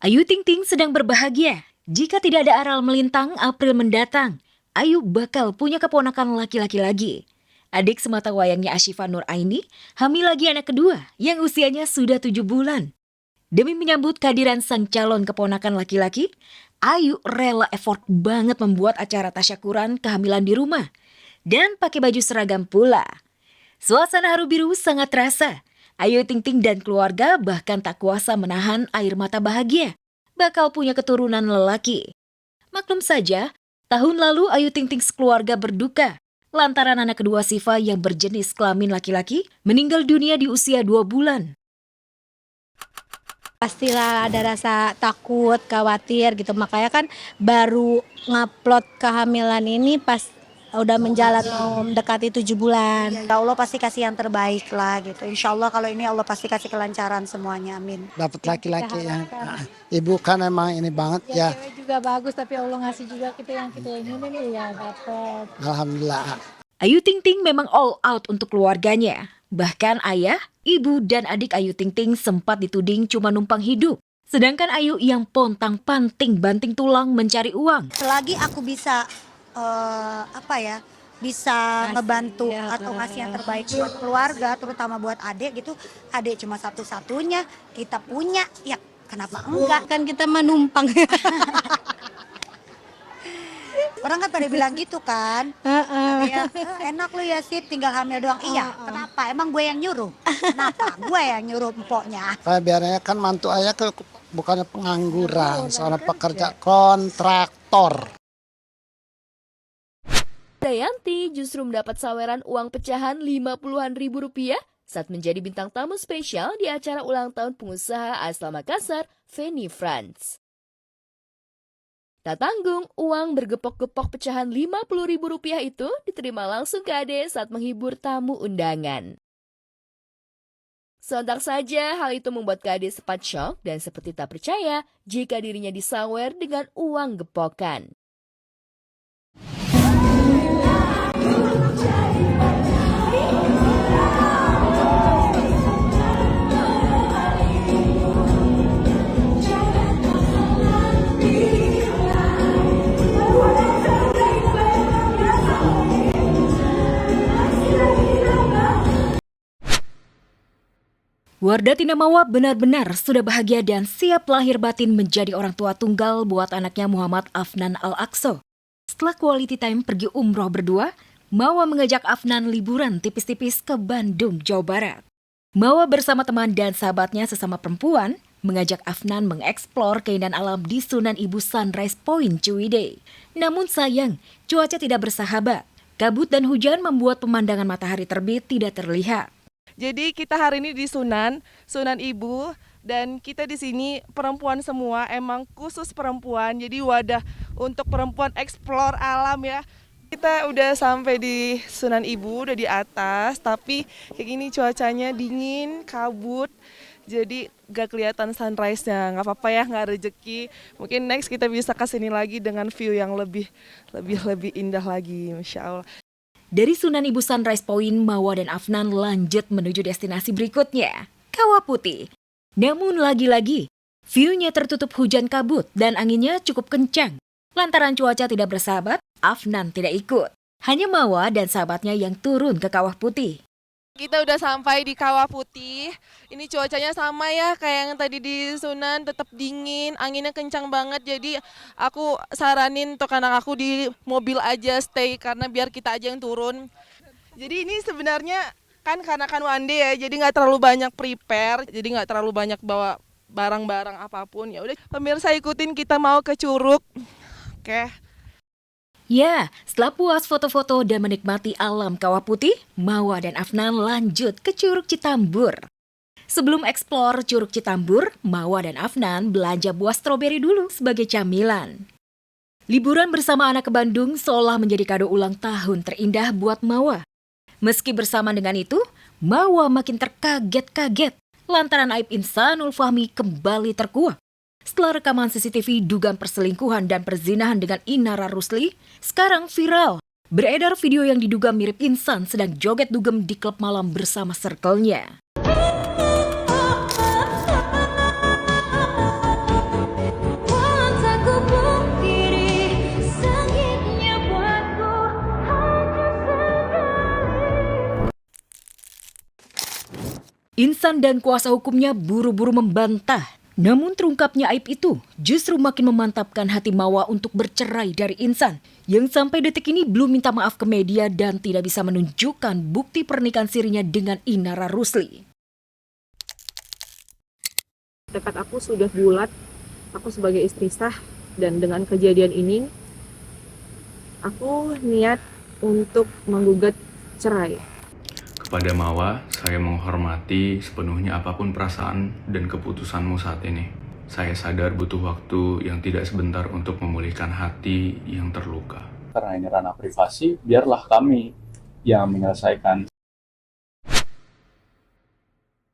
Ayu Ting Ting sedang berbahagia. Jika tidak ada aral melintang April mendatang, Ayu bakal punya keponakan laki-laki lagi. Adik semata wayangnya Ashifa Nur Aini hamil lagi anak kedua yang usianya sudah 7 bulan. Demi menyambut kehadiran sang calon keponakan laki-laki, Ayu rela effort banget membuat acara tasyakuran kehamilan di rumah. Dan pakai baju seragam pula. Suasana haru biru sangat terasa. Ayu Ting Ting dan keluarga bahkan tak kuasa menahan air mata bahagia. Bakal punya keturunan lelaki. Maklum saja, tahun lalu Ayu Ting Ting sekeluarga berduka. Lantaran anak kedua Siva yang berjenis kelamin laki-laki meninggal dunia di usia 2 bulan. Pastilah ada rasa takut, khawatir gitu. Makanya kan baru ngupload kehamilan ini pas udah menjalan mau mendekati 7 bulan. Ya Allah pasti kasih yang terbaik lah gitu. Insya Allah kalau ini Allah pasti kasih kelancaran semuanya, amin. Dapat laki-laki yang harapkan. ibu kan emang ini banget ya. Cewek juga bagus tapi Allah ngasih juga kita yang kita inginin nih ya dapat. Alhamdulillah. Ayu Ting Ting memang all out untuk keluarganya. Bahkan ayah, ibu, dan adik Ayu Ting Ting sempat dituding cuma numpang hidup. Sedangkan Ayu yang pontang-panting banting tulang mencari uang. Selagi aku bisa bisa ngebantu ya, atau ngasih yang terbaik buat keluarga, terutama buat adik gitu. Adik cuma satu-satunya, kita punya, ya kenapa enggak? Kan kita menumpang. Orang kan pada bilang gitu kan. Ya, enak lu ya sih tinggal hamil doang. Iya, kenapa? Emang gue yang nyuruh? Kenapa? Gue yang nyuruh empoknya. Kayak biarnya kan mantu ayah ke bukannya pengangguran, seorang pekerja kontraktor. Dayanti justru mendapat saweran uang pecahan 50-an ribu rupiah saat menjadi bintang tamu spesial di acara ulang tahun pengusaha asal Makassar, Feni Franz. Tak tanggung, uang bergepok-gepok pecahan 50 ribu rupiah itu diterima langsung ke Ade saat menghibur tamu undangan. Sontak saja hal itu membuat Kak Ade sempat syok dan seperti tak percaya jika dirinya disawer dengan uang gepokan. Wardah Tinamawa benar-benar sudah bahagia dan siap lahir batin menjadi orang tua tunggal buat anaknya Muhammad Afnan Al-Aqsa. Setelah quality time pergi umroh berdua, Mawa mengajak Afnan liburan tipis-tipis ke Bandung, Jawa Barat. Mawa bersama teman dan sahabatnya sesama perempuan mengajak Afnan mengeksplor keindahan alam di Sunan Ibu Sunrise Point, Ciwidey. Namun sayang, cuaca tidak bersahabat. Kabut dan hujan membuat pemandangan matahari terbit tidak terlihat. Jadi kita hari ini di Sunan Ibu, dan kita di sini perempuan semua, emang khusus perempuan. Jadi wadah untuk perempuan eksplor alam ya. Kita udah sampai di Sunan Ibu, udah di atas, tapi kayak gini cuacanya dingin, kabut. Jadi gak kelihatan sunrise-nya, nggak apa-apa ya, nggak rezeki. Mungkin next kita bisa kesini lagi dengan view yang lebih indah lagi, Masya Allah. Dari Sunan Ibu Sunrise Point, Mawa dan Afnan lanjut menuju destinasi berikutnya, Kawah Putih. Namun lagi-lagi, view-nya tertutup hujan kabut dan anginnya cukup kencang. Lantaran cuaca tidak bersahabat, Afnan tidak ikut. Hanya Mawa dan sahabatnya yang turun ke Kawah Putih. Kita udah sampai di Kawah Putih. Ini cuacanya sama ya kayak yang tadi di Sunan, tetap dingin, anginnya kencang banget. Jadi aku saranin untuk anak aku di mobil aja stay karena biar kita aja yang turun. Jadi ini sebenarnya kan karena kan one day ya, jadi nggak terlalu banyak prepare, jadi nggak terlalu banyak bawa barang-barang apapun. Ya udah pemirsa ikutin kita mau ke Curug. Oke. Ya, setelah puas foto-foto dan menikmati alam Kawah Putih, Mawa dan Afnan lanjut ke Curug Citambur. Sebelum eksplor Curug Citambur, Mawa dan Afnan belanja buah stroberi dulu sebagai camilan. Liburan bersama anak ke Bandung seolah menjadi kado ulang tahun terindah buat Mawa. Meski bersama dengan itu, Mawa makin terkaget-kaget lantaran aib Insanul Fahmi kembali terkuak. Setelah rekaman CCTV dugaan perselingkuhan dan perzinahan dengan Inara Rusli, sekarang viral. Beredar video yang diduga mirip Insan sedang joget dugem di klub malam bersama circle-nya. Insan dan kuasa hukumnya buru-buru membantah. Namun terungkapnya aib itu justru makin memantapkan hati Mawa untuk bercerai dari Insan, yang sampai detik ini belum minta maaf ke media dan tidak bisa menunjukkan bukti pernikahan sirinya dengan Inara Rusli. Tekad aku sudah bulat, aku sebagai istri sah, dan dengan kejadian ini, aku niat untuk menggugat cerai. Kepada Mawa, saya menghormati sepenuhnya apapun perasaan dan keputusanmu saat ini. Saya sadar butuh waktu yang tidak sebentar untuk memulihkan hati yang terluka. Karena ini ranah privasi, biarlah kami yang menyelesaikan.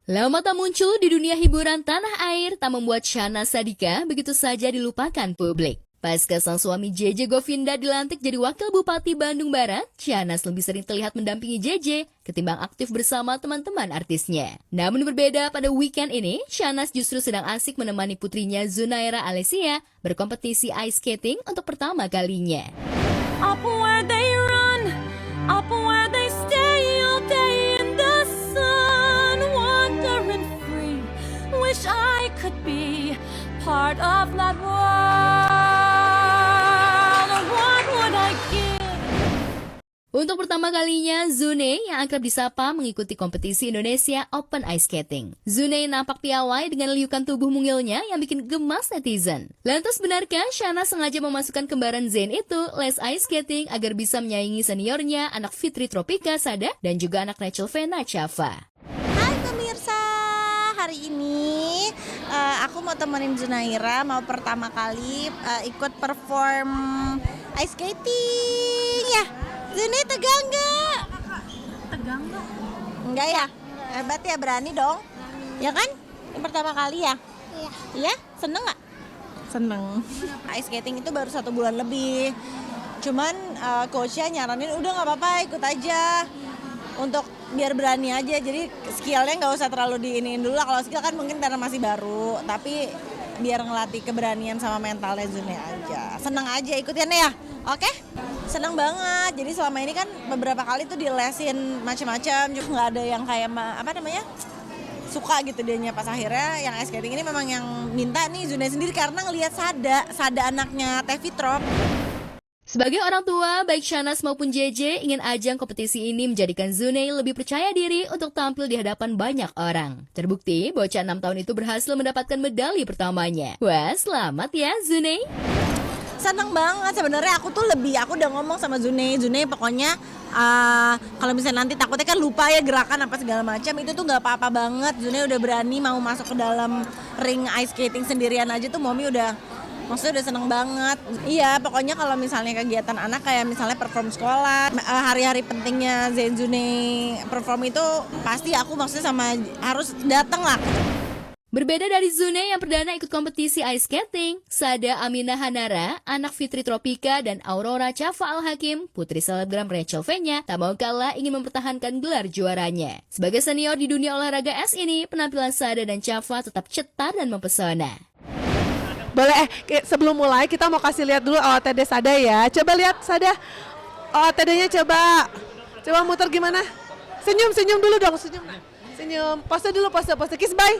Lama tak muncul di dunia hiburan tanah air tak membuat Syahnaz Sadiqah begitu saja dilupakan publik. Pasca sang suami JJ Govinda dilantik jadi Wakil Bupati Bandung Barat, Syahnaz lebih sering terlihat mendampingi JJ ketimbang aktif bersama teman-teman artisnya. Namun berbeda pada weekend ini, Syahnaz justru sedang asik menemani putrinya Zunaira Alessia berkompetisi ice skating untuk pertama kalinya. Up where they run, up where they stay all day in the sun, wandering free, wish I could be part of that world. Untuk pertama kalinya, Zune yang akrab disapa mengikuti kompetisi Indonesia Open Ice Skating. Zune nampak piawai dengan liukan tubuh mungilnya yang bikin gemas netizen. Lantas benarkah Syahnaz sengaja memasukkan kembaran Zain itu les ice skating agar bisa menyaingi seniornya anak Fitri Tropika Sada dan juga anak Rachel Fena Chava? Hai pemirsa, hari ini aku mau temenin Zunaira, mau pertama kali ikut perform ice skating ya. Zuni tegang nggak? Tegang nggak? Enggak ya? Hebat ya, berani dong. Ya kan? Yang pertama kali ya? Iya. Iya? Seneng nggak? Seneng. Ice skating itu baru 1 bulan lebih. Cuman coachnya nyaranin udah nggak apa-apa ikut aja. Untuk biar berani aja, jadi skillnya nggak usah terlalu diiniin dulu lah. Kalau skill kan mungkin karena masih baru, tapi biar ngelatih keberanian sama mentalnya Zuni aja. Seneng aja ikutinnya ya, oke? Seneng banget, jadi selama ini kan beberapa kali tuh dilesin macam-macam, juga nggak ada yang kayak suka gitu dianya. Pas akhirnya yang ice skating ini memang yang minta nih Zuni sendiri karena ngelihat Sada anaknya Tevi Trop. Sebagai orang tua, baik Syahnaz maupun JJ ingin ajang kompetisi ini menjadikan Zune lebih percaya diri untuk tampil di hadapan banyak orang. Terbukti, bocah 6 tahun itu berhasil mendapatkan medali pertamanya. Wah, selamat ya Zune. Seneng banget, sebenarnya aku udah ngomong sama Zune pokoknya kalau misalnya nanti takutnya kan lupa ya gerakan apa segala macam, itu tuh nggak apa-apa banget. Zune udah berani mau masuk ke dalam ring ice skating sendirian aja tuh Momi maksudnya udah seneng banget. Iya, pokoknya kalau misalnya kegiatan anak kayak misalnya perform sekolah, hari-hari pentingnya Zain Zune perform itu pasti aku maksudnya harus datang lah. Berbeda dari Zune yang perdana ikut kompetisi ice skating, Sada Aminah Hanara, anak Fitri Tropika dan Aurora Chava Al-Hakim, putri selebgram Rachel Fenya, tak mau kalah ingin mempertahankan gelar juaranya. Sebagai senior di dunia olahraga es ini, penampilan Sada dan Chava tetap cetar dan mempesona. Boleh, sebelum mulai kita mau kasih lihat dulu OOTD Sada ya. Coba lihat Sada, OOTD-nya coba muter gimana? Senyum dulu dong, senyum. Pose dulu, pose, kiss bye.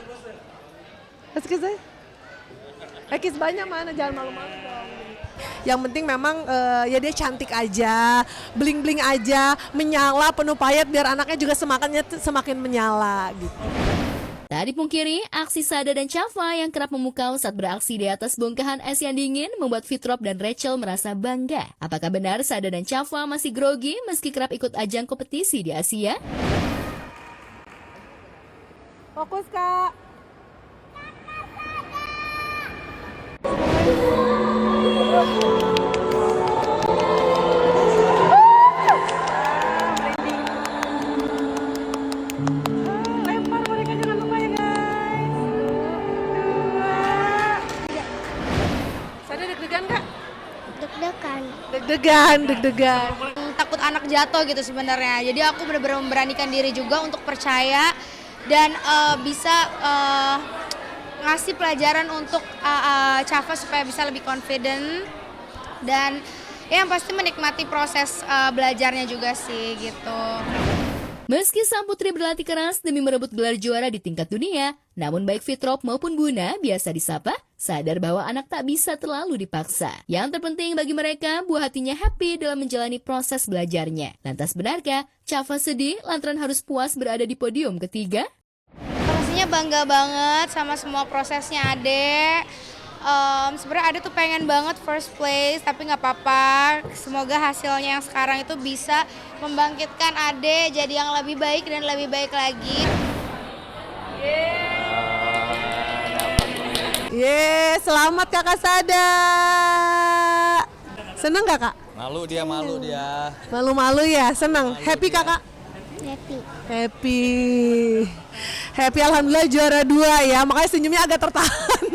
Kiss bye. Kiss bye-nya mana? Jangan malu-malu dong. Yang penting memang ya dia cantik aja, bling-bling aja, menyala, penuh payet biar anaknya juga semakin menyala gitu. Tak dipungkiri, aksi Sada dan Chava yang kerap memukau saat beraksi di atas bongkahan es yang dingin membuat Fitrop dan Rachel merasa bangga. Apakah benar Sada dan Chava masih grogi meski kerap ikut ajang kompetisi di Asia? Fokus, Kak. Deg-degan. Takut anak jatuh gitu sebenarnya. Jadi aku benar-benar memberanikan diri juga untuk percaya dan bisa ngasih pelajaran untuk Chava supaya bisa lebih confident dan yang pasti menikmati proses belajarnya juga sih gitu. Meski sang putri berlatih keras demi merebut gelar juara di tingkat dunia, namun baik Fitrop maupun Buna, biasa disapa, sadar bahwa anak tak bisa terlalu dipaksa. Yang terpenting bagi mereka, buah hatinya happy dalam menjalani proses belajarnya. Lantas benarkah Cafa sedih lantaran harus puas berada di podium ketiga? Pastinya bangga banget sama semua prosesnya Ade. Sebenarnya Ade tuh pengen banget first place, tapi nggak apa-apa. Semoga hasilnya yang sekarang itu bisa membangkitkan Ade jadi yang lebih baik dan lebih baik lagi. Selamat Kakak Sada. Seneng gak Kak? Malu dia. Malu-malu ya, seneng. Happy dia. Kakak? Happy. Alhamdulillah juara 2 ya, makanya senyumnya agak tertahan.